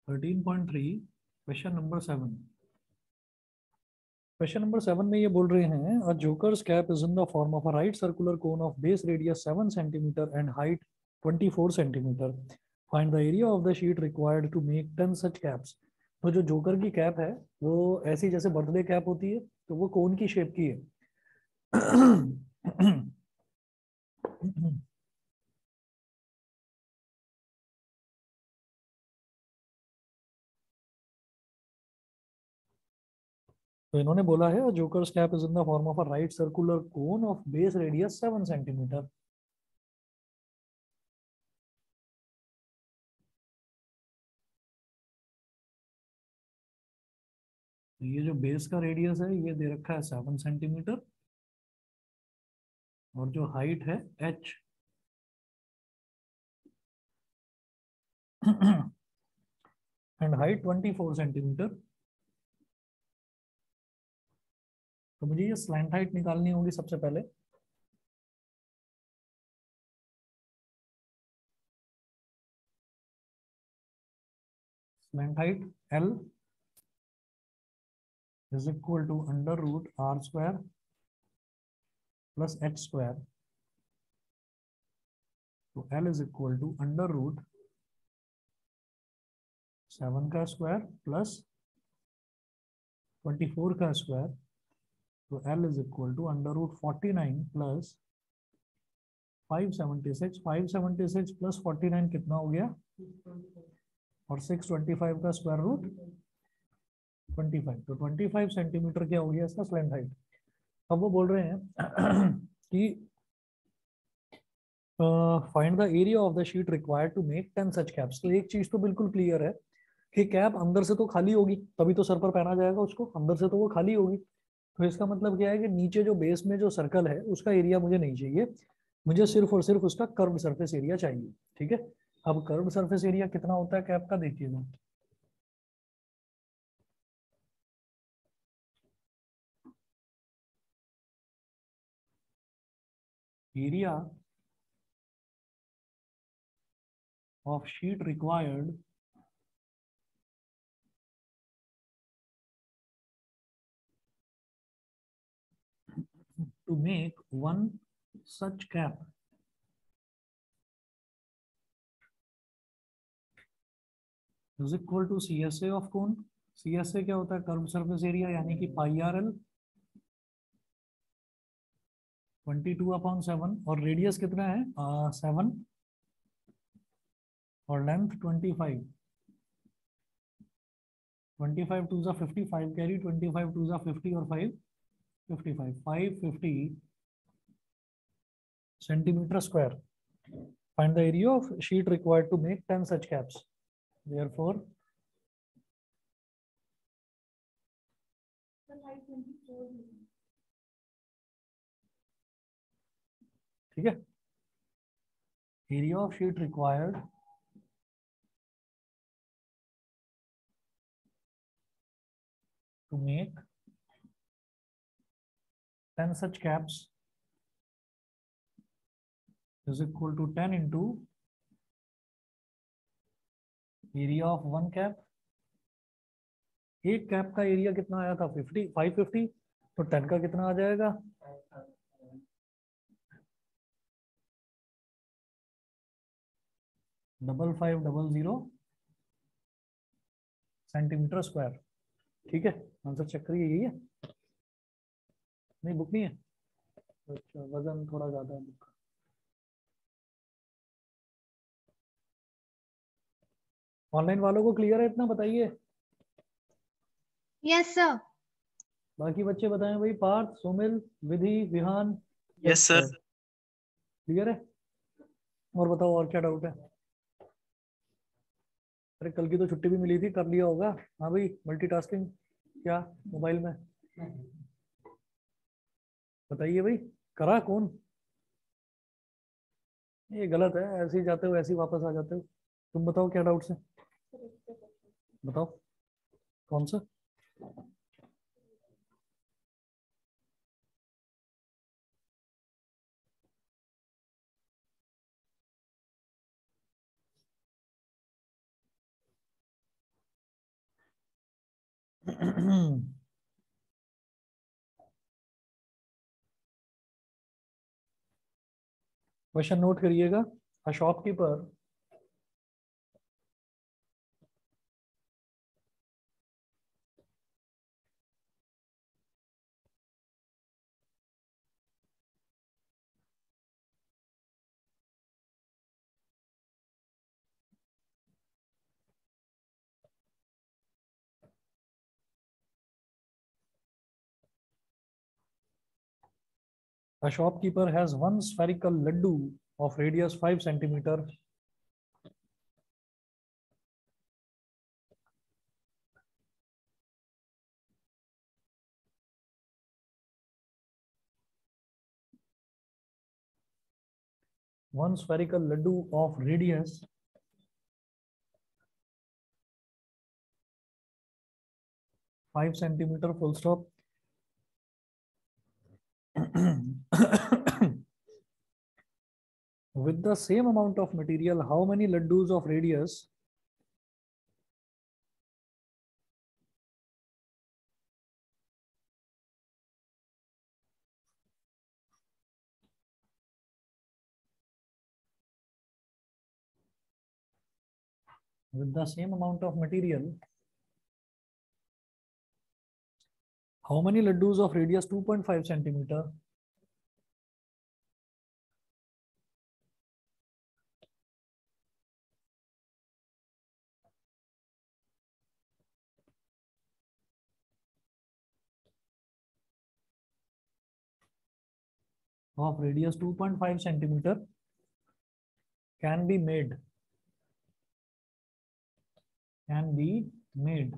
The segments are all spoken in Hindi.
13.3 क्वेश्चन नंबर 7। क्वेश्चन नंबर 7 में ये बोल रहे हैं a joker's cap is in the form of a right circular cone of base radius 7 centimetre and height 24 centimetre. Find the area of the sheet required to make 10 such caps. तो जो जोकर की कैप है वो ऐसी जैसे बर्थडे कैप होती है, तो वो कोन की शेप की है। तो इन्होंने बोला है jokers cap is in the form of a right circular cone of base radius 7 centimetre. ये जो बेस का रेडियस है ये दे रखा है 7 सेंटीमीटर, और जो हाइट है h एंड हाइट 24 सेंटीमीटर। तो मुझे ये स्लैंट हाइट निकालनी होगी सबसे पहले। Slant height L is equal to under root r square plus H square. तो L is equal to under root 7 का स्क्वायर प्लस 24 का स्क्वायर। तो L is equal to under root 49 plus 576। 576 plus 49 कितना हो गया, और 625 का स्क्वायर रूट 25। तो 25 सेंटीमीटर क्या हो गया इसका स्लैंट हाइट। अब वो बोल रहे हैं कि find the area of the sheet required to make 10 such caps. तो एक चीज तो बिल्कुल क्लियर है कि कैप अंदर से तो खाली होगी, तभी तो सर पर पहना जाएगा उसको, अंदर से तो वो खाली होगी। तो इसका मतलब क्या है कि नीचे जो बेस में जो सर्कल है उसका एरिया मुझे नहीं चाहिए, मुझे सिर्फ और सिर्फ उसका कर्व सरफेस एरिया चाहिए। ठीक है, अब कर्व सरफेस एरिया कितना होता है कैप का देखिएगा। Area of sheet required to make one such cap is equal to CSA of cone। CSA क्या होता है, कर्व सरफेस एरिया, यानी कि पाई आर एल 22/7, और रेडियस कितना है 7, और लेंथ 25। 25 टू ज़ा 50, 5 कैरी, 25 टू ज़ा 50 और 5 55, 550 centimetre square. Find the area of sheet required to make 10 such caps. Therefore ठीक है, area of sheet required to make 10 such caps is equal to 10 into area of one cap। एक कैप का एरिया कितना आया था 50, 550, तो 10 का कितना आ जाएगा 5500 सेंटीमीटर स्क्वायर। ठीक है, आंसर चेक करिए, यही है। नहीं, बुक नहीं है, अच्छा वजन थोड़ा ज्यादा है बुक का। ऑनलाइन वालों को क्लियर है इतना, बताइए। Yes sir. बाकी बच्चे बताएं भाई, Parth, Sumil, Vidhi, Vihaan. Yes sir. Clear है, और बताओ और क्या डाउट है। अरे कल की तो छुट्टी भी मिली थी, कर लिया होगा। हाँ भाई, मल्टीटास्किंग क्या मोबाइल में, बताइए भाई, करा कौन। ये गलत है, ऐसे ही जाते हो ऐसे ही वापस आ जाते हो। तुम बताओ क्या डाउट्स है, बताओ कौन सा। क्वेश्चन नोट करिएगा। A shopkeeper A shopkeeper has one spherical laddu of radius 5 centimeter. One spherical laddu of radius 5 centimeter full stop. With the same amount of material, how many laddus of radius with the same amount of material, how many laddus of radius 2.5 centimeter of radius 2.5 centimeter can be made can be made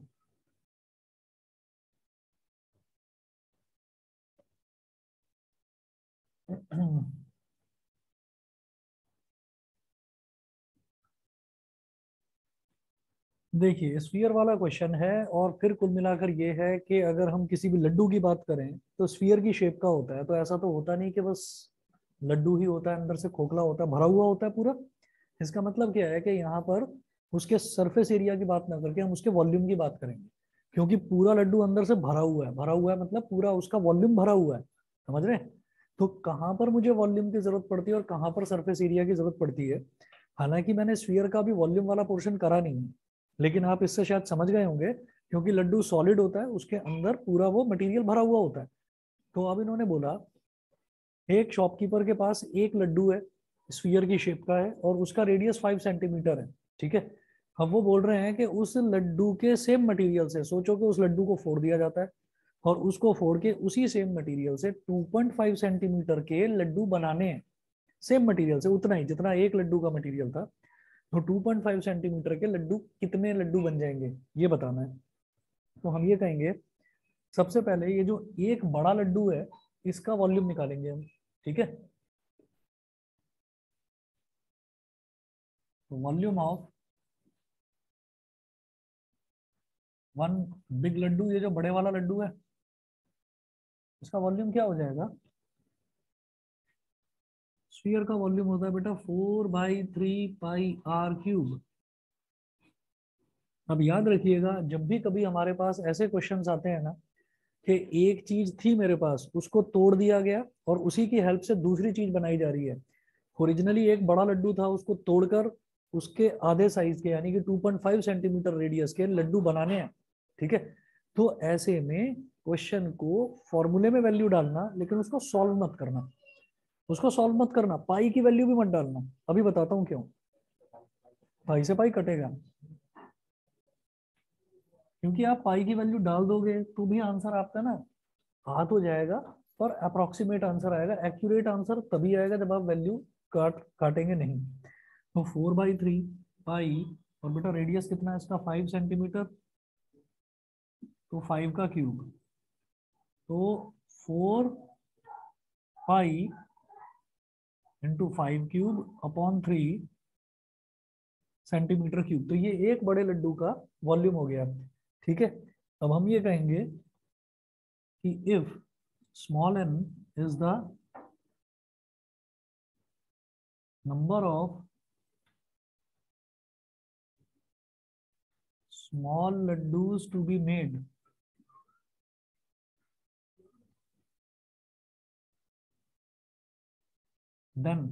देखिए स्फीयर वाला क्वेश्चन है और फिर कुल मिलाकर ये है कि अगर हम किसी भी लड्डू की बात करें तो स्फीयर की शेप का होता है। तो ऐसा तो होता नहीं कि बस लड्डू ही होता है, अंदर से खोखला होता है, भरा हुआ होता है पूरा। इसका मतलब क्या है कि यहाँ पर उसके सरफेस एरिया की बात ना करके हम उसके वॉल्यूम की बात करेंगे, क्योंकि पूरा लड्डू अंदर से भरा हुआ है। भरा हुआ है मतलब पूरा उसका वॉल्यूम भरा हुआ है, समझ रहे हैं? तो कहाँ पर मुझे वॉल्यूम की जरूरत पड़ती है और कहाँ पर सरफेस एरिया की जरूरत पड़ती है। हालांकि मैंने स्फीयर का भी वॉल्यूम वाला पोर्शन करा नहीं है, लेकिन आप इससे शायद समझ गए होंगे, क्योंकि लड्डू सॉलिड होता है, उसके अंदर पूरा वो मटेरियल भरा हुआ होता है। तो अब इन्होंने बोला एक शॉपकीपर के पास एक लड्डू है, स्फीयर की शेप का है और उसका रेडियस 5 सेंटीमीटर है। ठीक है, अब वो बोल रहे हैं कि उस लड्डू के सेम मटेरियल से, सोचो कि उस लड्डू को फोड़ दिया जाता है और उसको फोड़ के उसी सेम मटेरियल से 2.5 सेंटीमीटर के लड्डू बनाने हैं। सेम मटेरियल से, उतना ही जितना एक लड्डू का मटेरियल था। तो 2.5 सेंटीमीटर के लड्डू कितने लड्डू बन जाएंगे ये बताना है। तो हम ये कहेंगे सबसे पहले ये जो एक बड़ा लड्डू है इसका वॉल्यूम निकालेंगे हम। ठीक है, तो volume of one big laddu, ये जो बड़े वाला लड्डू है इसका वॉल्यूम क्या हो जाएगा? स्फीयर का वॉल्यूम होता है बेटा 4/3 पाई r क्यूब। अब याद रखिएगा जब भी कभी हमारे पास ऐसे क्वेश्चंस आते हैं ना कि एक चीज थी मेरे पास उसको तोड़ दिया गया और उसी की हेल्प से दूसरी चीज बनाई जा रही है। ओरिजिनली एक बड़ा लड्डू था, उसको तोड़कर उसके आधे साइज के यानी कि 2.5 सेंटीमीटर रेडियस के लड्डू बनाने हैं। ठीक है, तो ऐसे में क्वेश्चन को फॉर्मूले में वैल्यू डालना, लेकिन उसको सॉल्व मत करना। उसको सॉल्व मत करना, पाई की वैल्यू भी मत डालना। अभी बताता हूँ क्यों। पाई से पाई कटेगा, क्योंकि आप पाई की वैल्यू डाल दोगे तो भी आंसर आपका ना आ तो जाएगा, पर अप्रोक्सीमेट आंसर आएगा। एक्यूरेट आंसर तभी आएगा जब आप वैल्यू काटेंगे नहीं। तो 4/3 पाई, और बेटा रेडियस कितना है इसका 5 सेंटीमीटर, तो 5 का क्यूब, तो 4 पाई into 5 cube upon 3 centimetre cube. तो ये एक बड़े लड्डू का वॉल्यूम हो गया। ठीक है, अब हम ये कहेंगे कि if small n is the number of small laddus to be made, देन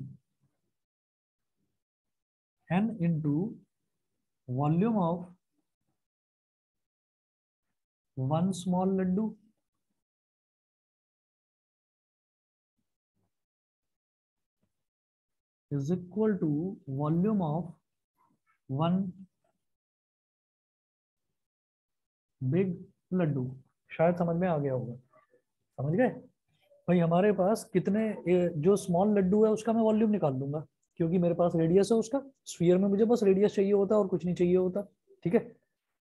n into volume of one small laddu is equal to volume of one big laddu. शायद समझ में आ गया होगा, समझ गए भाई। हमारे पास कितने जो स्मॉल लड्डू है उसका मैं वॉल्यूम निकाल लूंगा, क्योंकि मेरे पास रेडियस है उसका। स्फीयर में मुझे बस रेडियस चाहिए होता और कुछ नहीं चाहिए होता, ठीक है।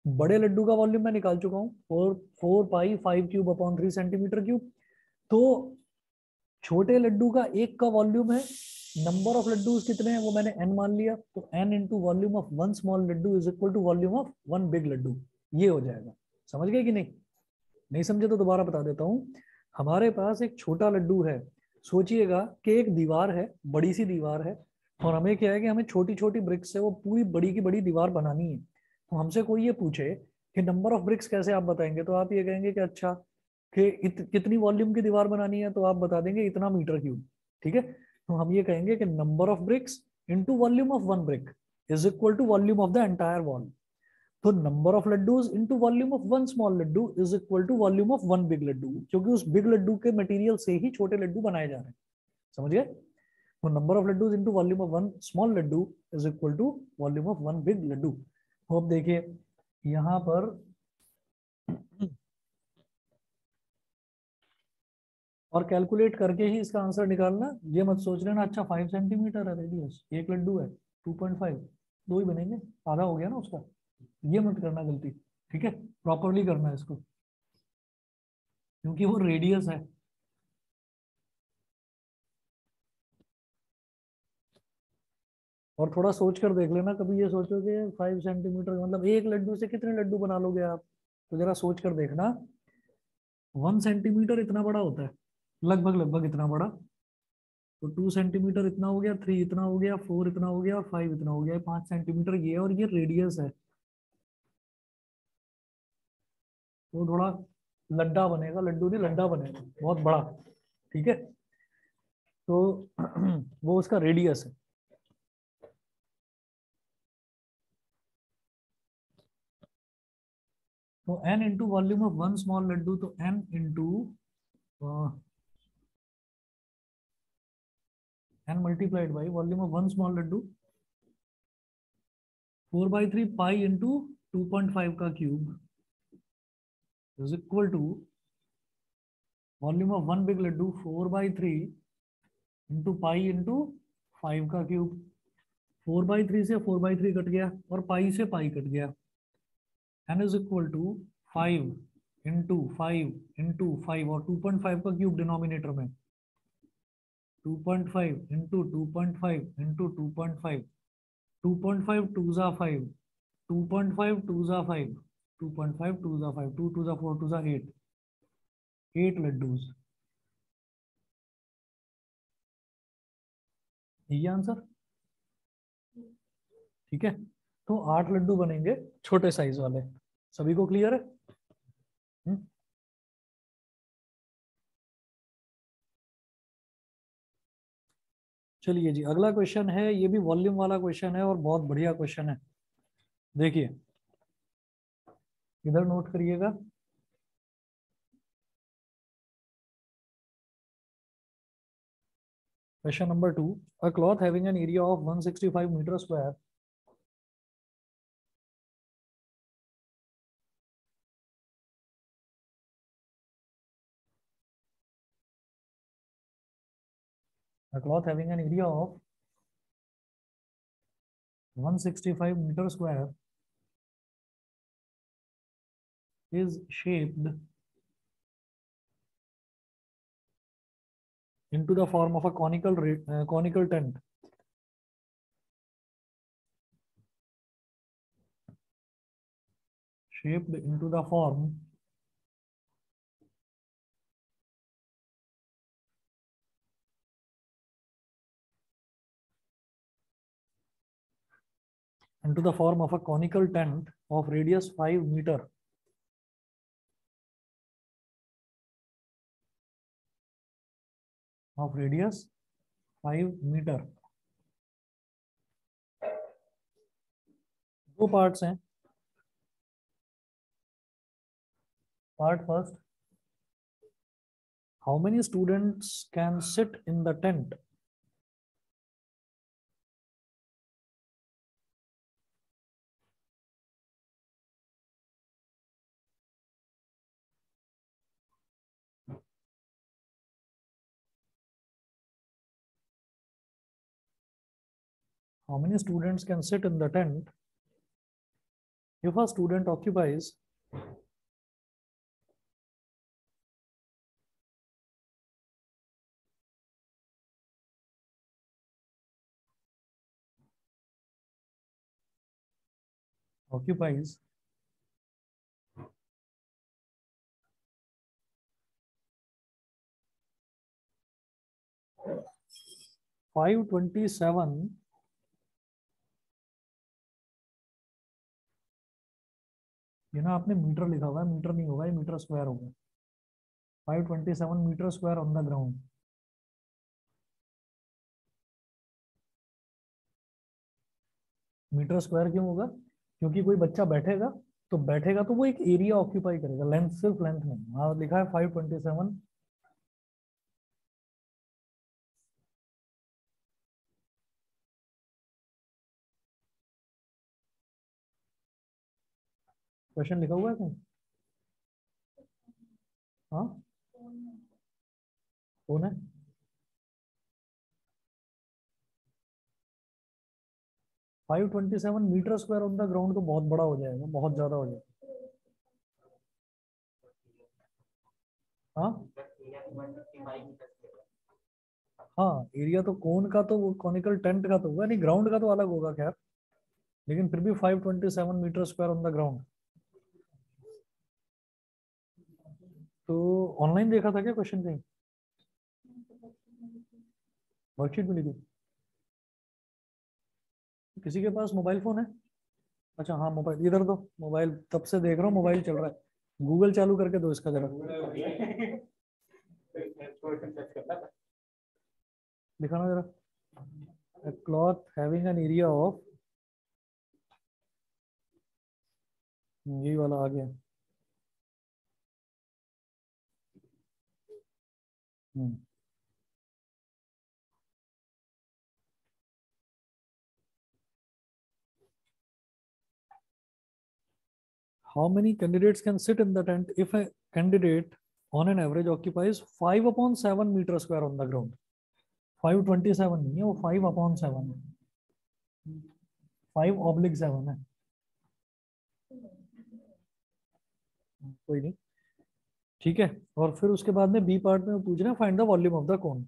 बड़े लड्डू का वॉल्यूम मैं निकाल चुका हूँ, 4 4 पाई 5 क्यूब अपॉन 3 सेंटीमीटर क्यूब। तो छोटे लड्डू का एक का वॉल्यूम है, नंबर ऑफ लड्डू कितने हैं वो मैंने n मान लिया, तो n into volume of one small Laddu is equal to volume of one big laddu. ये हो जाएगा। समझ गए कि नहीं? नहीं समझे तो दोबारा बता देता हूँ। हमारे पास एक छोटा लड्डू है, सोचिएगा कि एक दीवार है, बड़ी सी दीवार है, और हमें क्या है कि हमें छोटी छोटी ब्रिक्स से वो पूरी बड़ी की बड़ी दीवार बनानी है। तो हमसे कोई ये पूछे कि नंबर ऑफ ब्रिक्स कैसे आप बताएंगे, तो आप ये कहेंगे कि अच्छा कि कितनी वॉल्यूम की दीवार बनानी है, तो आप बता देंगे इतना मीटर क्यूब, ठीक है। तो हम ये कहेंगे कि number of bricks into volume of one brick is equal to volume of the entire wall. तो number of laddoos into volume of one small Laddu is equal to volume of one big laddoo, क्योंकि उस बिग लड्डू के मटेरियल से ही छोटे लड्डू बनाए जा रहे हैं। समझ गए? तो number of laddoos into volume of one small Laddu is equal to volume of one big laddu. तो अब देखिए यहाँ पर और कैलकुलेट करके ही इसका आंसर निकालना। ये मत सोच लेना अच्छा 5 सेंटीमीटर है रेडियस, एक लड्डू है 2.5, दो ही बनेंगे, आधा हो गया ना उसका। ये मत करना गलती, ठीक है। प्रॉपरली करना है इसको, क्योंकि वो रेडियस है। और थोड़ा सोच कर देख लेना, कभी ये सोचोगे 5 सेंटीमीटर मतलब एक लड्डू से कितने लड्डू बना लोगे आप, तो जरा सोच कर देखना। 1 सेंटीमीटर इतना बड़ा होता है, लगभग लगभग इतना बड़ा। तो 2 सेंटीमीटर इतना हो गया, 3 इतना हो गया, 4 इतना हो गया, 5 इतना हो गया, 5 सेंटीमीटर ये, और ये रेडियस है। तो थोड़ा लड्डा बनेगा, लड्डू नहीं लड्डा बनेगा, बहुत बड़ा, ठीक है। तो वो उसका रेडियस है। तो n into volume of one small laddu, तो n into n multiplied by volume of one small laddu, 4/3 pi into 2.5 का cube is equal to volume of one big laddu 4/3 into pi into 5 का क्यूब। 4/3 से 4/3 कट गया और पाई से पाई कट गया। n is equal to 5 into 5 और 2.5 का क्यूब डिनोमिनेटर में, 2.5 इंटू 2.5 इंटू 2.5, 2.5 टू जा 5, 2.5 टू जा 5, 2.5 टू जा 5, 2 टू जा 4 टू जा 8, 8 लड्डूज। ये आंसर, ठीक है। तो 8 लड्डू बनेंगे छोटे साइज वाले। सभी को क्लियर है? हम्म? चलिए जी, अगला क्वेश्चन है, ये भी वॉल्यूम वाला क्वेश्चन है और बहुत बढ़िया क्वेश्चन है। देखिए इधर नोट करिएगा। Question number 2, a cloth having an area of 165 metre square a cloth having an area of 165 meter square is shaped into the form of a conical tent shaped into the form of a conical tent of radius 5 meter of radius 5 metre. दो पार्ट्स हैं। Part first, how many students can sit in the tent? How many students can sit in the tent? If a student occupies 527, ये ना आपने मीटर लिखा हुआ है, मीटर नहीं होगा, ये मीटर स्क्वायर होगा। 527 metre square on the ground. Metre square क्यों होगा? क्योंकि कोई बच्चा बैठेगा, तो बैठेगा तो वो एक एरिया ऑक्यूपाई करेगा, लेंथ सिर्फ लेंथ नहीं। हाँ लिखा है 527। क्वेश्चन लिखा हुआ है कहीं? हाँ कौन है? 527 metre square on the ground तो बहुत बड़ा हो जाएगा, बहुत ज्यादा हो जाएगा। हाँ हाँ, एरिया तो कोन का, तो वो कॉनिकल टेंट का तो होगा नहीं, ग्राउंड का तो अलग होगा खैर। लेकिन फिर भी 527 metre square on the ground. तो ऑनलाइन देखा था क्या क्वेश्चन कहीं? वर्कशीट मिली थी? किसी के पास मोबाइल फोन है? अच्छा हाँ, मोबाइल इधर दो। मोबाइल तब से देख रहा हूँ, मोबाइल चल रहा है। गूगल चालू करके दो इसका जरा। दिखाना जरा। A cloth having an area of, यही वाला आ गया। हम्म। How many candidates can sit in the tent if a candidate on an average occupies 5/7 meter square on the ground? 527 नहीं है वो, 5/7 है। 5/7 है। कोई नहीं, ठीक है। और फिर उसके बाद में बी पार्ट में पूछ रहे हैं find the volume of the cone.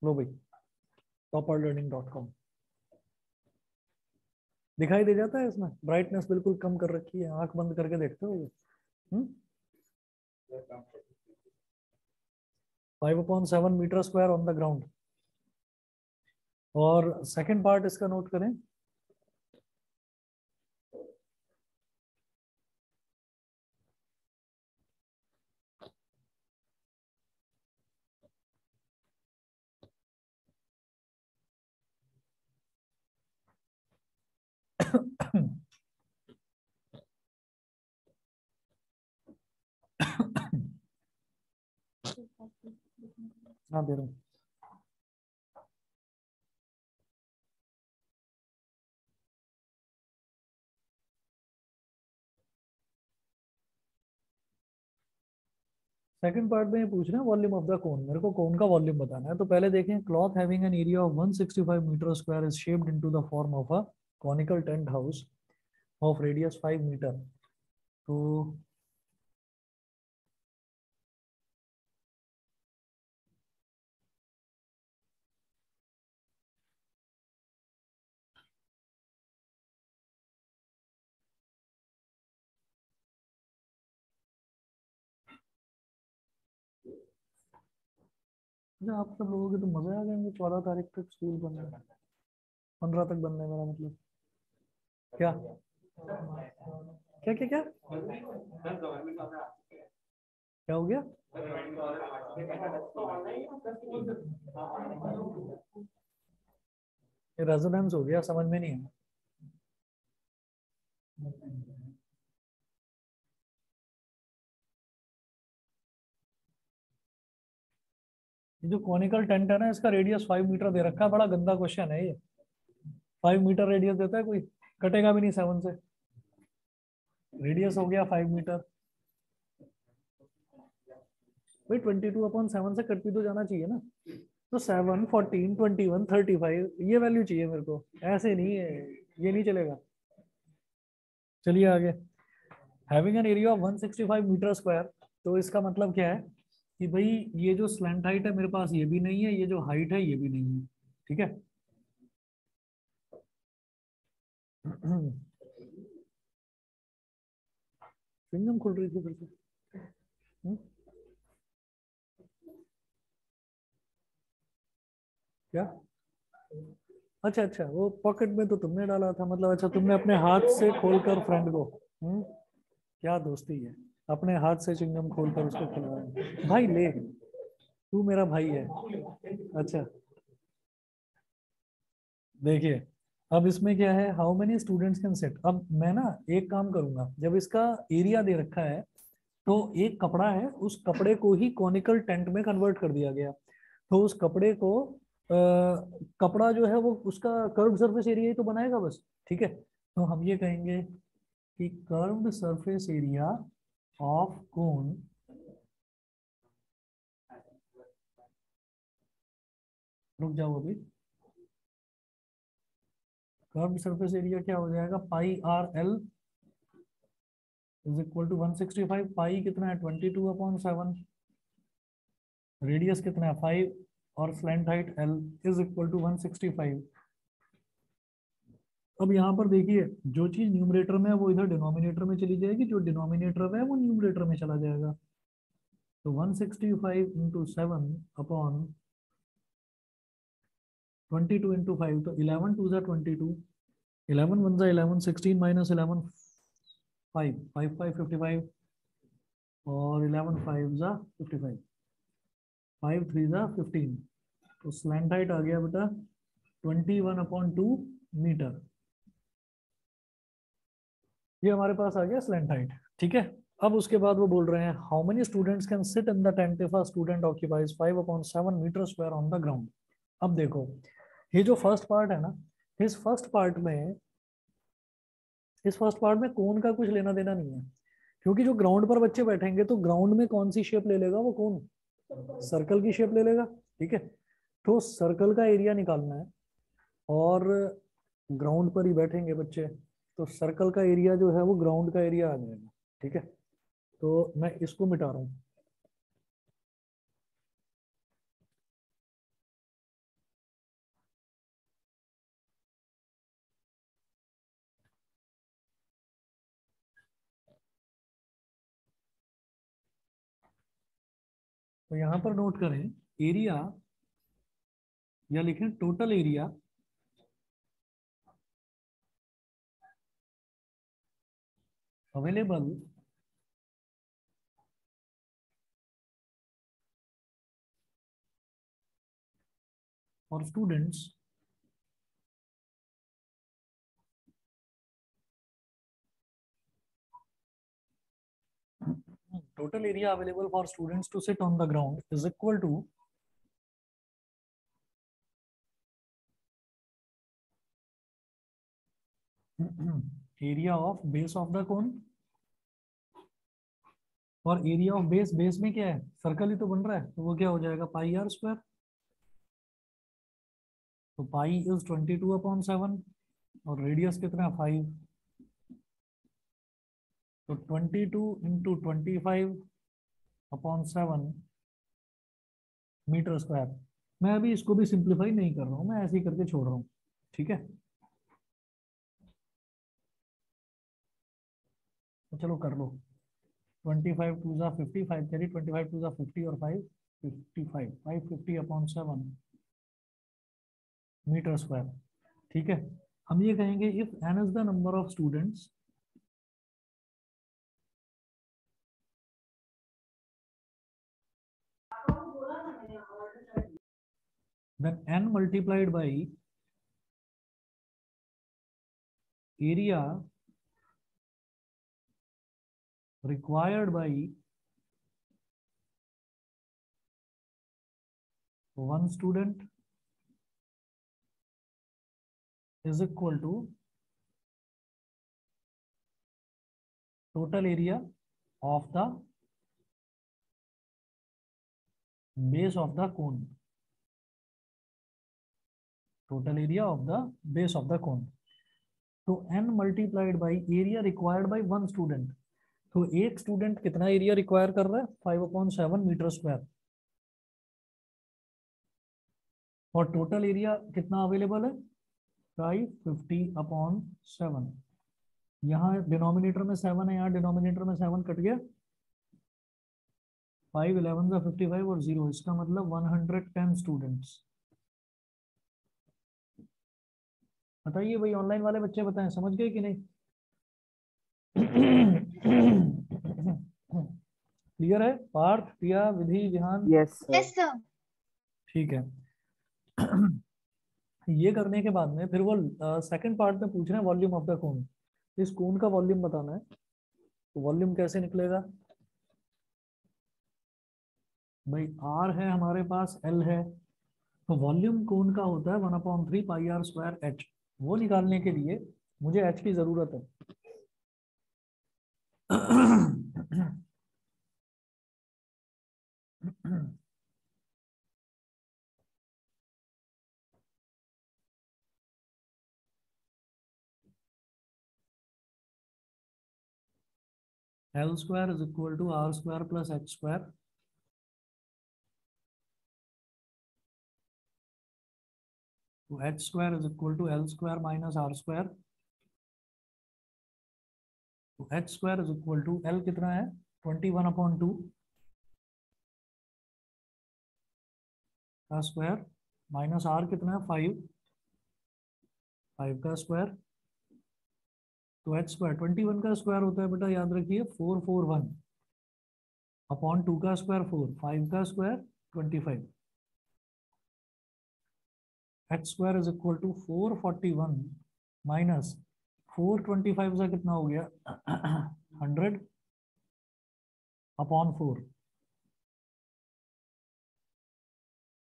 लो भाई, topperlearning.com। दिखाई दे जाता है इसमें? ब्राइटनेस बिल्कुल कम कर रखी है, आंख बंद करके देखते हो? 5/7 metre square on the ground. और सेकंड पार्ट इसका नोट करें। हाँ दे रहा हूँ। सेकंड पार्ट में ये पूछ रहे हैं वॉल्यूम ऑफ द कोन। मेरे को कोन का वॉल्यूम बताना है। तो पहले देखें, cloth having an area of 165 metre square is shaped into the form of a conical tent house of radius 5 metre. तो अच्छा, आप सब लोगों के तो मजे आ जाएंगे। 14 तारीख तक स्कूल बंद है, 15 तक बंद है मेरा मतलब। क्या क्या क्या क्या? क्या हो गया? रेजोनेंस हो गया, समझ में नहीं है। ये जो कॉनिकल टेंट है ना, इसका रेडियस 5 मीटर दे रखा है। बड़ा गंदा क्वेश्चन है ये। 5 मीटर रेडियस देता है कोई? कटेगा भी नहीं 7 से। रेडियस हो गया 5 मीटर। भाई 22/7 से कट भी तो जाना चाहिए ना। तो 7, 14, 21, 35 ये वैल्यू चाहिए मेरे को, ऐसे नहीं है। ये नहीं चलेगा। चलिए आगे। Having an area of 165 metre square. तो इसका मतलब क्या है कि भाई ये जो स्लैंट हाइट है मेरे पास ये भी नहीं है, ये जो हाइट है ये भी नहीं है। ठीक है। सिंगम खुल रही थी फिर से। हम्म, क्या? अच्छा अच्छा, वो पॉकेट में तो तुमने डाला था, मतलब अच्छा तुमने अपने हाथ से खोलकर फ्रेंड को। क्या दोस्ती है। अपने हाथ से चिंगम खोलकर उसको खिलाया। भाई ले, तू मेरा भाई है। अच्छा, देखिए अब इसमें क्या है, how many students can seat. अब मैं ना एक काम करूंगा, जब इसका एरिया दे रखा है तो एक कपड़ा है, उस कपड़े को ही कॉनिकल टेंट में कन्वर्ट कर दिया गया। तो उस कपड़े को कपड़ा जो है वो उसका कर्व सरफेस एरिया ही तो बनाएगा बस। ठीक है, तो हम ये कहेंगे कि curved surface area of cone, रुक जाओ अभी, कर्व्ड सरफेस एरिया क्या हो जाएगा, pi R L is equal to 165। Pi कितना है, 22/7। रेडियस कितना है, 5। और slant height L is equal to 165। अब यहाँ पर देखिए, जो चीज न्यूमरेटर में है वो इधर डिनोमिनेटर में चली जाएगी, जो डिनोमिनेटर में है वो न्यूमरेटर में चला जाएगा। तो 165 × 7 अपॉन 22 × 5, तो 11 2 22, 11 1 11, 16 माइनस 11 5, 5 5 55, और 11 5 55, 5 3 15। तो स्लैंट हाइट आ गया बेटा 21/2 मीटर। ये हमारे पास आ गया स्लैंट हाइट। ठीक है। अब उसके बाद वो बोल रहे हैं how many students can sit in the tent if a student occupies 5/7 metre square on the ground. अब देखो, ये जो फर्स्ट पार्ट है ना, इस फर्स्ट पार्ट में इस फर्स्ट पार्ट में कौन का कुछ लेना देना नहीं है, क्योंकि जो ग्राउंड पर बच्चे बैठेंगे तो ग्राउंड में कौन सी शेप ले लेगा, वो कौन, सर्कल की शेप ले लेगा। ठीक है, तो सर्कल का एरिया निकालना है, और ग्राउंड पर ही बैठेंगे बच्चे, तो सर्कल का एरिया जो है वो ग्राउंड का एरिया आ जाएगा। ठीक है, तो मैं इसको मिटा रहा हूँ। तो यहाँ पर नोट करें, एरिया, या लिखें total area available for students total area available for students to sit on the ground is equal to area of base of the cone। और एरिया ऑफ बेस, बेस में क्या है, सर्कल ही तो बन रहा है, तो वो क्या हो जाएगा, पाई आर स्क्वायर। तो पाई इज 22/7, और रेडियस कितना है, 5। तो 22 × 25/7 मीटर स्क्वायर। मैं अभी इसको भी सिंप्लीफाई नहीं कर रहा हूँ, मैं ऐसे ही करके छोड़ रहा हूँ। ठीक है, तो चलो कर लो। 25 2 50, 5 कैरी, 25 2 50 और 5 55, 550/7 मीटर स्क्वायर। ठीक है, हम ये कहेंगे if n is the number of students then n multiplied by area required by one student is equal to total area of the base of the cone. Total area of the base of the cone. तो n multiplied by area required by one student. तो एक स्टूडेंट कितना एरिया रिक्वायर कर रहा है? 5/7 मीटर स्क्वायर. और टोटल एरिया कितना अवेलेबल है? 550/7. यहाँ डिनोमिनेटर में 7 है, यहाँ डिनोमिनेटर में 7 कट गया. 5 11 का 55 और 0, इसका मतलब 110 स्टूडेंट्स. बताइए भाई, ऑनलाइन वाले बच्चे बताएं, समझ गए कि नहीं? क्लियर है? पार्थ, प्रिया, विधि, विहान? Yes sir. ठीक है. ये करने के बाद में फिर वो सेकंड पार्ट में पूछ रहे हैं वॉल्यूम ऑफ द कोन. इस कोन का वॉल्यूम बताना है. तो वॉल्यूम कैसे निकलेगा भाई? आर है हमारे पास, एल है. तो वॉल्यूम कोन का होता है 1/3 पाई आर स्क्वायर एच. वो निकालने के लिए मुझे एच की जरूरत है. L square is equal to R square plus H square. तो H square is equal to L square minus are square. तो H square is equal to L कितना है? 21/2 का स्क्वायर माइनस आर कितना है? 5 का स्क्वायर. तो एच स्क्वायर 21 का स्क्वायर होता है बेटा, याद रखिए 441/2 का स्क्वायर 4, 5 का square 25. H square is equal to 441 minus 425 का कितना हो गया? 100/4.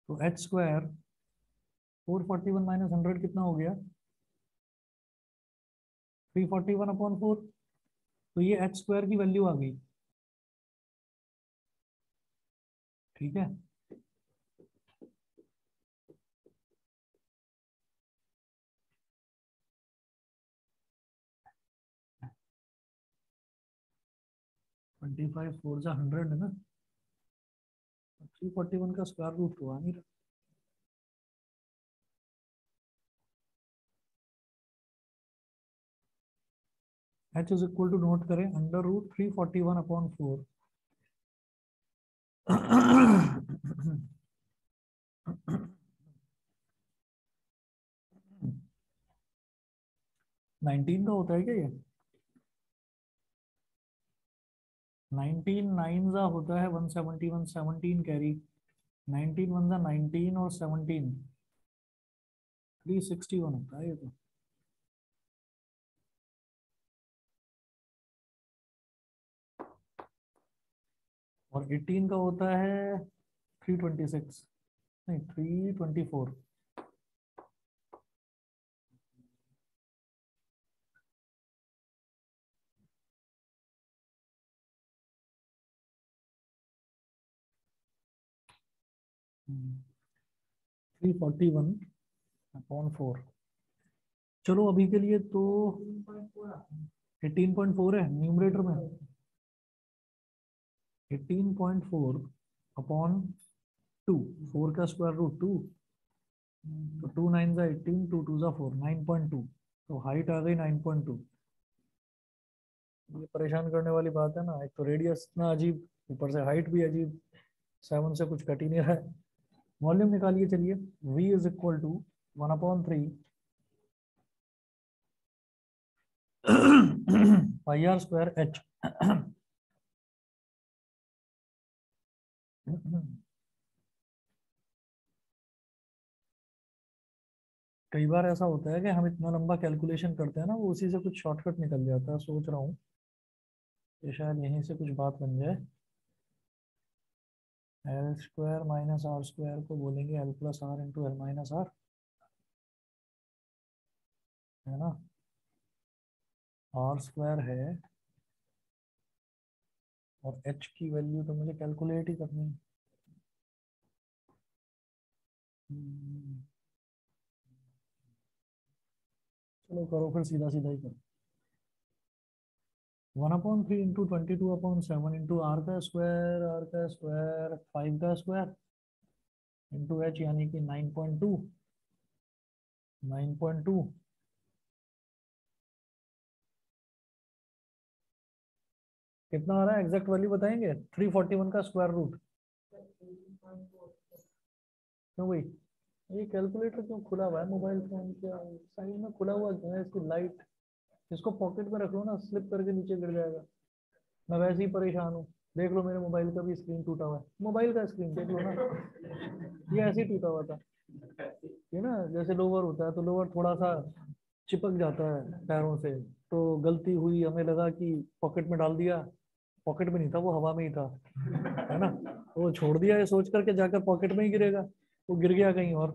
तो एच स्क्वायर 441 माइनस 100 कितना हो गया? 341/4. तो ये एच स्क्वायर की वैल्यू आ गई. ठीक है. ट्वेंटी फाइव 4 जा 100 है ना. 341 का स्क्वायर रूट तो आ नहीं रहा. H is equal to, note करें, √341/4. 19 का होता है क्या ये? 19 9 जा होता है 170, 117 कैरी. 19 1 जा 19 और 17 361 होता है ये तो. और 18 का होता है 326, नहीं 324. हम्म, 341/4. चलो अभी के लिए तो 18.4 है न्यूमरेटर में. 18.4/2, 4 का स्क्वायर रूट 2. तो 2 9 जा 18, 2 2 जा 4, 9.2. तो हाइट आ गई 9.2. ये परेशान करने वाली बात है ना, एक तो रेडियस इतना अजीब, ऊपर से हाइट भी अजीब. 7 से कुछ कट ही नहीं रहा है. वॉल्यूम निकालिए चलिए. V is equal to 1/3 pi r square h. कई बार ऐसा होता है कि हम इतना लंबा कैलकुलेशन करते हैं ना, वो उसी से कुछ शॉर्टकट निकल जाता है। सोच रहा हूँ कि शायद यहीं से कुछ बात बन जाए। L square minus are square को बोलेंगे l plus r into l minus r, है ना। आर स्क्वायर है और एच की वैल्यू तो मुझे कैलकुलेट ही करनी है। हम्म, चलो करो फिर, सीधा सीधा ही करो। 1/3 इंटू 22/7 इंटू आर का स्क्वायर 5 का स्क्वायर इंटू एच, यानी कि 9.2 कितना आ रहा है एग्जैक्ट वैल्यू बताएंगे? 341 का स्क्वायर रूट। क्यों भाई, ये कैलकुलेटर क्यों खुला हुआ है मोबाइल फोन के साइड में? खुला हुआ क्यों है? इसकी लाइट, इसको पॉकेट में रख लो ना, स्लिप करके नीचे गिर जाएगा। मैं वैसे ही परेशान हूँ। देख लो मेरे मोबाइल का भी स्क्रीन टूटा हुआ है, मोबाइल का स्क्रीन देख लो ना, ये ऐसे ही टूटा हुआ था। ये ना जैसे लोवर होता है तो लोवर थोड़ा सा चिपक जाता है पैरों से, तो गलती हुई, हमें लगा कि पॉकेट में डाल दिया। पॉकेट में नहीं था वो, हवा में ही था, है ना। वो छोड़ दिया ये सोच करके जाकर पॉकेट में ही गिरेगा, वो गिर गया कहीं और।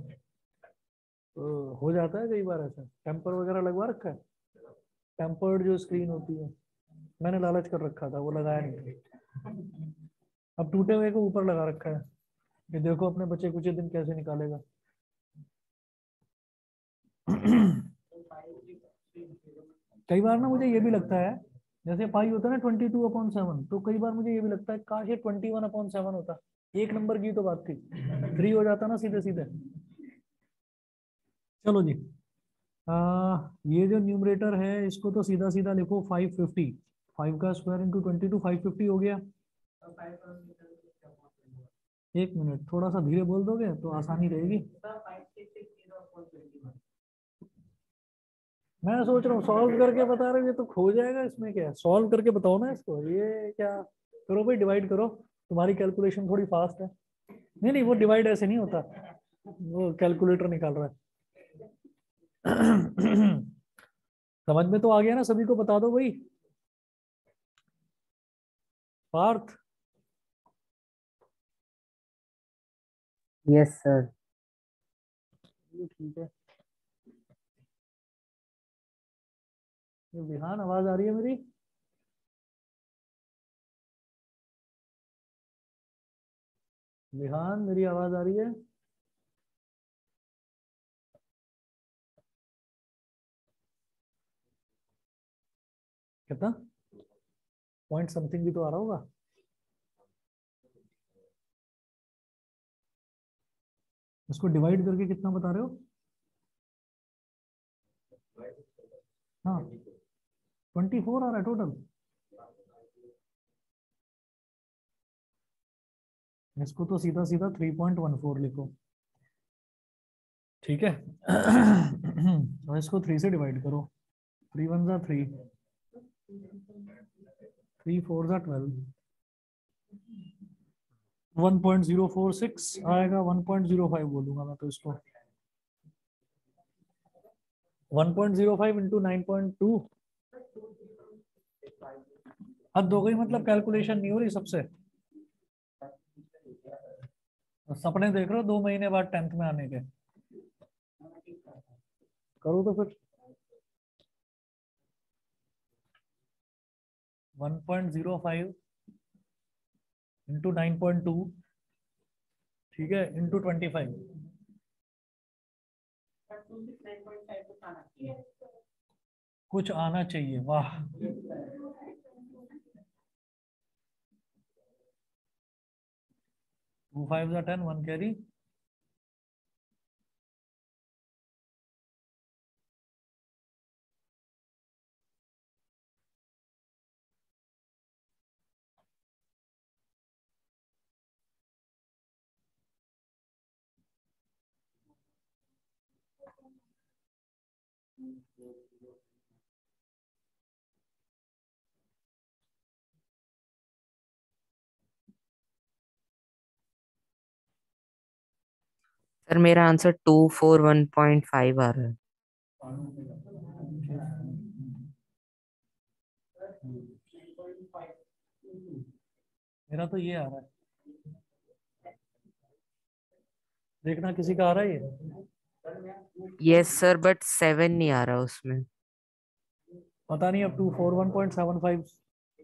तो हो जाता है कई बार ऐसा। टेम्पर वगैरह लगवा रखा है? टेम्पर्ड जो स्क्रीन होती है, मैंने लालच कर रखा था, वो लगाया नहीं। अब टूटे हुए को ऊपर लगा रखा है कि देखो अपने बच्चे कुछ दिन कैसे निकालेगा। कई बार ना मुझे ये भी लगता है, जैसे पाई होता है ना 22/7, तो कई बार मुझे ये भी लगता है काश ये 21/7 होता। एक नंबर की तो बात थी, 3 हो जाता ना सीधे सीधे। चलो जी। आ, ये जो न्यूमरेटर है इसको तो सीधा सीधा लिखो 550। 5 का स्क्वायर इंटू 22, 550 हो गया। एक मिनट, थोड़ा सा धीरे बोल दोगे तो आसानी रहेगी। मैं सोच रहा हूँ सॉल्व करके बता रहे हो, ये तो खो जाएगा। इसमें क्या है, सॉल्व करके बताओ ना इसको, ये क्या। करो भाई, डिवाइड करो, तुम्हारी कैलकुलेशन थोड़ी फास्ट है। नहीं नहीं, वो डिवाइड ऐसे नहीं होता, वो कैलकुलेटर निकाल रहा है। समझ में तो आ गया ना सभी को, बता दो भाई। Parth, yes sir. ये ठीक है। ये विहान, आवाज आ रही है मेरी? विहान, मेरी आवाज आ रही है? कितना पॉइंट समथिंग भी तो आ रहा होगा। इसको डिवाइड करके कितना बता रहे हो? हाँ, 24 आ रहा है टोटल। इसको तो सीधा सीधा 3.14 लिखो, ठीक है। और इसको 3 से डिवाइड करो। 3 1 3, 3 4 12, 1.046 आएगा। 1.05 बोलूंगा मैं तो इसको। 1.05 इंटू 9.2। हद हो गई, मतलब कैलकुलेशन नहीं हो रही सबसे। सपने देख रहे हो 2 महीने बाद 10th में आने के? करो तो फिर। 1.05 इंटू 9.2, ठीक है, इंटू 25। कुछ आना चाहिए, वाह। 2 5 10, 1 कैरी। सर मेरा आंसर 241.5 आ रहा है। मेरा तो ये आ रहा है, देखना किसी का आ रहा है ये। यस सर, बट 7 नहीं आ रहा उसमें। पता नहीं, अब 241.75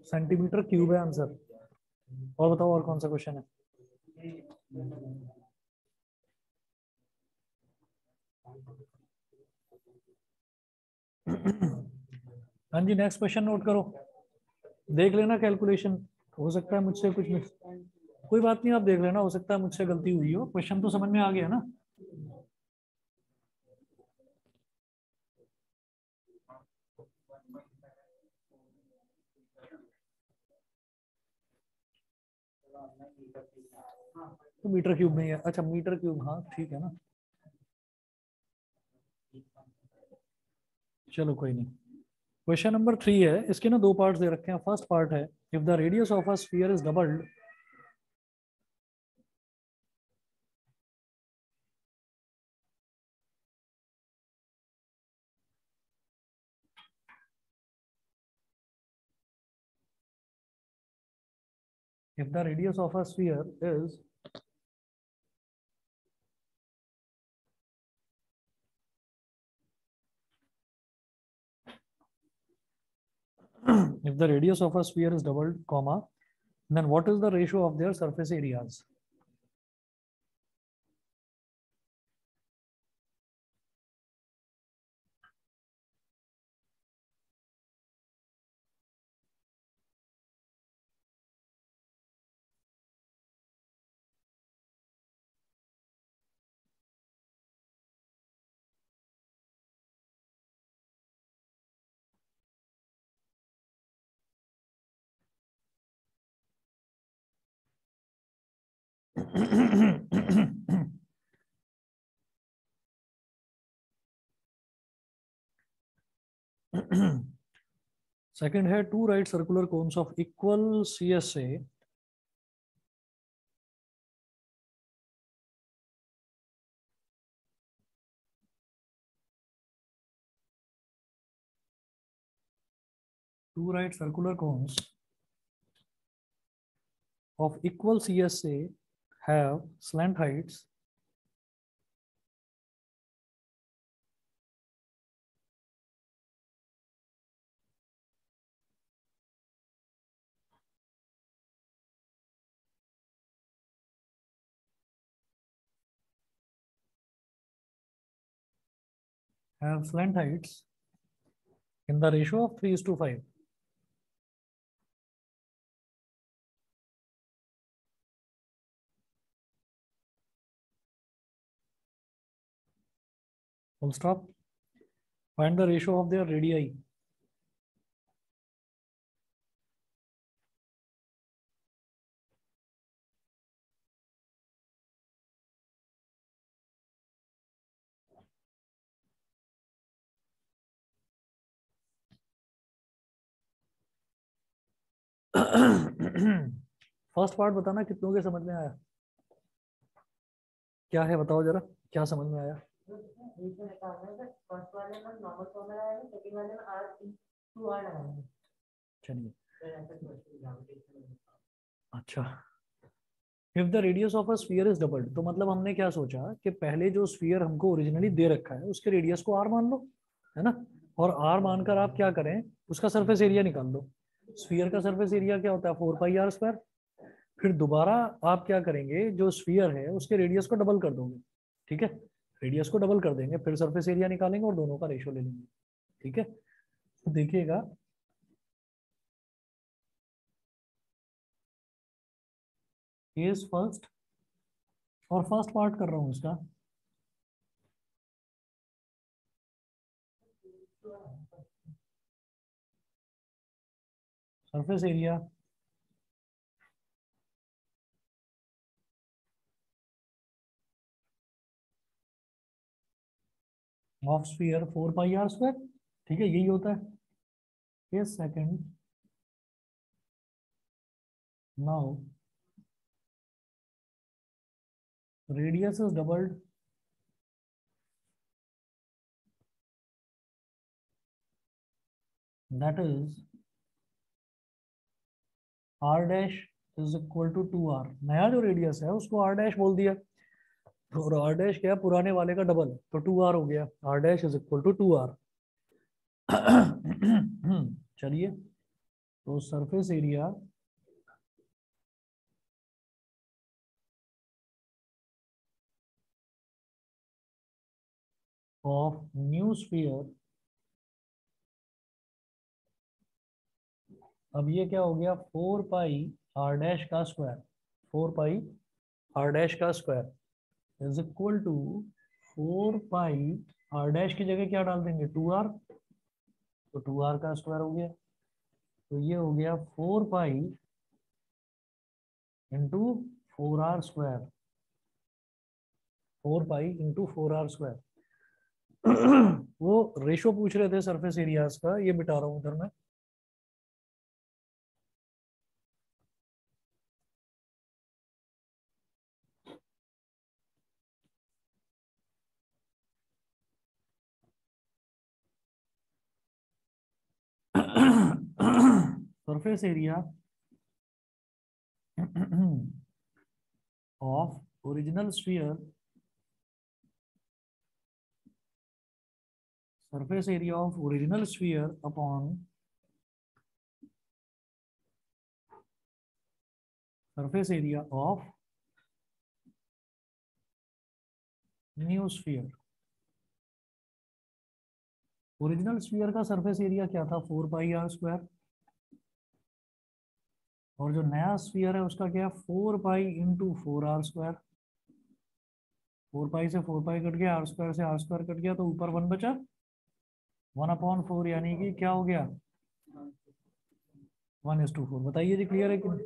सेंटीमीटर क्यूब है आंसर। और बताओ, और कौन सा क्वेश्चन है? हाँ जी, नेक्स्ट क्वेश्चन नोट करो, देख लेना कैलकुलेशन, हो सकता है मुझसे कुछ मिस, कोई बात नहीं, आप देख लेना, हो सकता है मुझसे गलती हुई हो। क्वेश्चन तो समझ में आ गया ना? तो मीटर क्यूब में ही है, अच्छा मीटर क्यूब, हाँ ठीक है ना, चलो कोई नहीं। क्वेश्चन नंबर 3 है, इसके ना दो पार्ट्स दे रखे हैं। फर्स्ट पार्ट है, if the radius of a sphere is doubled, if the radius of a sphere is if the radius of a sphere is doubled, comma, then what is the ratio of their surface areas? Second है, two right circular cones of equal CSA two right circular cones of equal CSA have slant heights in the ratio of 3:5. Full stop. Find the ratio of their radii. First part बताना कितनों के समझ में आया, क्या है बताओ जरा, क्या समझ में आया? चलिए, अच्छा, if the radius of a sphere is doubled, तो मतलब हमने क्या सोचा कि पहले जो स्फीयर हमको ओरिजिनली दे रखा है उसके रेडियस को आर मान लो, है ना, और आर मानकर आप क्या करें, उसका सरफेस एरिया निकाल दो। स्फीयर का सरफेस एरिया क्या होता है, 4 पाई r स्क्वायर। फिर दोबारा आप क्या करेंगे, जो स्फीयर है उसके रेडियस को डबल कर दोगे, ठीक है, रेडियस को डबल कर देंगे, फिर सरफेस एरिया निकालेंगे और दोनों का रेशियो ले लेंगे, ठीक है। तो देखिएगा, केस फर्स्ट, और फर्स्ट पार्ट कर रहा हूँ इसका, surface area of sphere 4 pi r square, ठीक है, यही होता है। Case second, now radius is doubled that is r dash is equal to 2r। नया जो रेडियस है उसको r डैश बोल दिया, और r डैश क्या है, पुराने वाले का डबल है, तो 2r हो गया। r dash is equal to 2r। चलिए, तो surface area of new sphere, अब ये क्या हो गया, 4 पाई r डैश का स्क्वायर, 4 पाई r डैश का square is equal to 4 pi r dash की जगह क्या डाल देंगे, 2r, तो 2r का स्क्वायर हो गया। तो ये हो गया 4 pi into 4r square, 4 pi into 4r square. वो रेशो पूछ रहे थे सरफेस एरियाज का, ये मिटा रहा हूँ उधर मैं। Surface area of original sphere, surface area of original sphere upon surface area of new sphere। Original sphere का सरफेस एरिया क्या था, 4 पाई आर स्क्वायर, और जो नया स्फीयर है उसका क्या, 4 पाई इंटू 4r स्क्वायर। 4 पाई से 4 पाई कट गया, आर स्क्वायर से आर स्क्वायर कट गया, तो ऊपर 1 बचा, 1/4, यानी कि क्या हो गया, 1:4। बताइए जी, क्लियर है कि नहीं?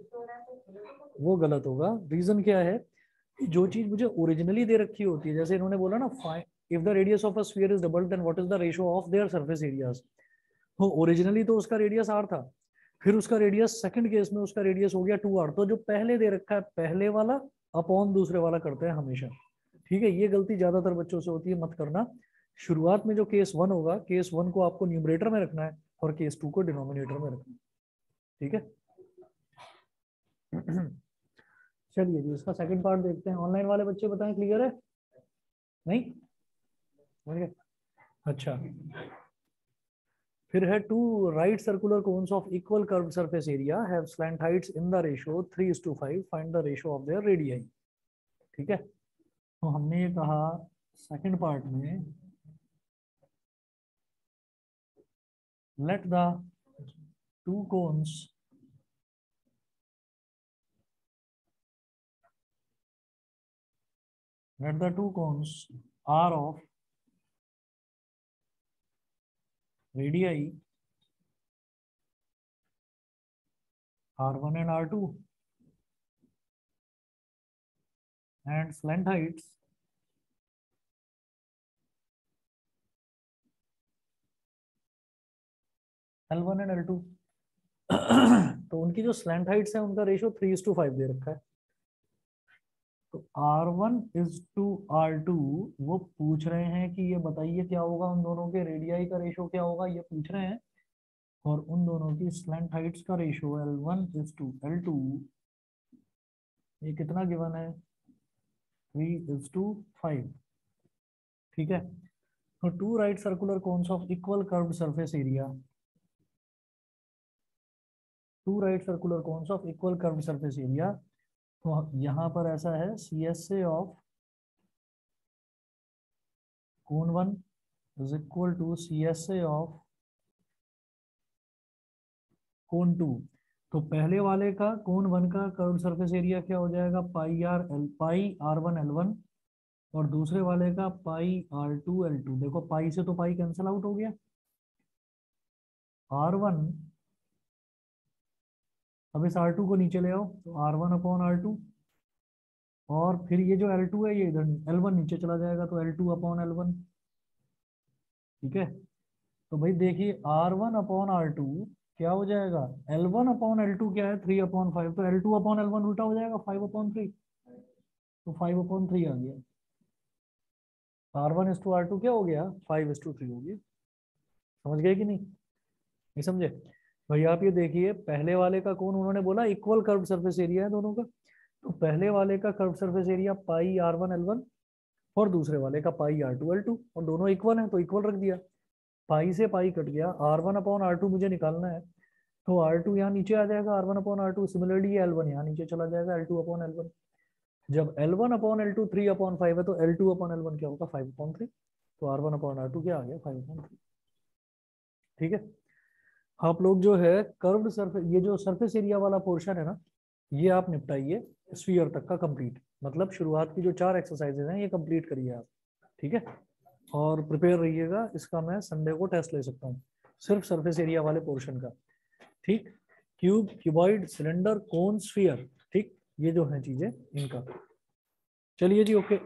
वो गलत होगा। रीजन क्या है, जो चीज मुझे ओरिजिनली दे रखी होती है, जैसे इन्होंने बोला ना, if the radius of a sphere is double then what is the ratio of their surface areas. तो ओरिजिनली तो उसका रेडियस r था, फिर उसका रेडियस सेकंड केस में उसका रेडियस हो गया 2r, तो जो पहले दे रखा है पहले वाला अपॉन दूसरे वाला करते हैं हमेशा। ठीक है, ये गलती ज्यादातर बच्चों से होती है, मत करना। शुरुआत में जो केस 1 होगा, केस 1 को आपको न्यूमरेटर में रखना है और केस 2 को डिनोमिनेटर में रखना है। ठीक है। चलिए जी, इसका सेकंड पार्ट देखते हैं। ऑनलाइन वाले बच्चे बताएं, क्लियर है? नहीं? Okay. अच्छा, फिर है two right circular cones of equal curve surface area have slant heights in the ratio 3:5, find the ratio of their radii. ठीक है, तो हमने ये कहा सेकंड पार्ट में, let the two cones are of radii r1 and r2 and slant heights L1 and L2। तो उनकी जो स्लैंट हाइट्स है उनका रेशियो 3:5 दे रखा है। तो R1:R2, वो पूछ रहे हैं कि ये बताइए क्या होगा, उन दोनों के रेडियाई का रेशियो क्या होगा, ये पूछ रहे हैं। और उन दोनों की स्लैंट हाइट्स का रेशियो L1:L2, ये कितना गिवन है, 3:5। ठीक है, तो two right circular cones of equal curved surface area, two right circular cones of equal curved surface area. तो यहाँ पर ऐसा है, CSA of cone 1 is equal to CSA of cone 2। तो पहले वाले का कोन 1 का कर्व सरफेस एरिया क्या हो जाएगा, पाई r1 L1, और दूसरे वाले का पाई r2 L2। देखो पाई से तो पाई कैंसिल आउट हो गया, r1, अब इस r2 को नीचे ले आओ, तो r1/r2, और फिर ये जो L2 है ये इधर L1 नीचे चला जाएगा, तो L2/L1। ठीक है, तो भाई देखिए R1/R2 क्या हो जाएगा, L1/L2 क्या है, 3/5, तो L2/L1 उल्टा हो जाएगा, 5/3। तो 5/3 आ गया, R1:R2 क्या हो गया, 5:3 हो गया। समझ गए कि नहीं? ये समझे भाई। आप ये देखिए, पहले वाले का कौन उन्होंने बोला इक्वल कर्व सरफेस एरिया है दोनों का, तो पहले वाले का curve surface area pi R1 L1 और दूसरे वाले का पाई R2 L2, और दोनों इक्वल हैं तो इक्वल रख दिया। पाई से पाई कट गया, R1/R2 मुझे निकालना है, तो R2 यहाँ नीचे आ जाएगा R1/R2, सिमिलरली L1 यहाँ नीचे चला जाएगा L2/L1। जब L1/L2 3/5 है तो L2/L1 क्या होगा 5/3, तो R1/R2 क्या आ गया 5/3। ठीक है। आप लोग जो है कर्व्ड सरफेस, ये जो सरफेस एरिया वाला पोर्शन है ना, ये आप निपटाइए स्फीयर तक का कंप्लीट, मतलब शुरुआत की जो 4 एक्सरसाइजेज हैं ये कंप्लीट करिए आप। ठीक है। और प्रिपेयर रहिएगा, इसका मैं संडे को टेस्ट ले सकता हूँ सिर्फ सरफेस एरिया वाले पोर्शन का। ठीक। क्यूब, क्यूबॉइड, सिलेंडर, कोन, स्फीयर, ठीक, ये जो है चीजें इनका। चलिए जी, ओके।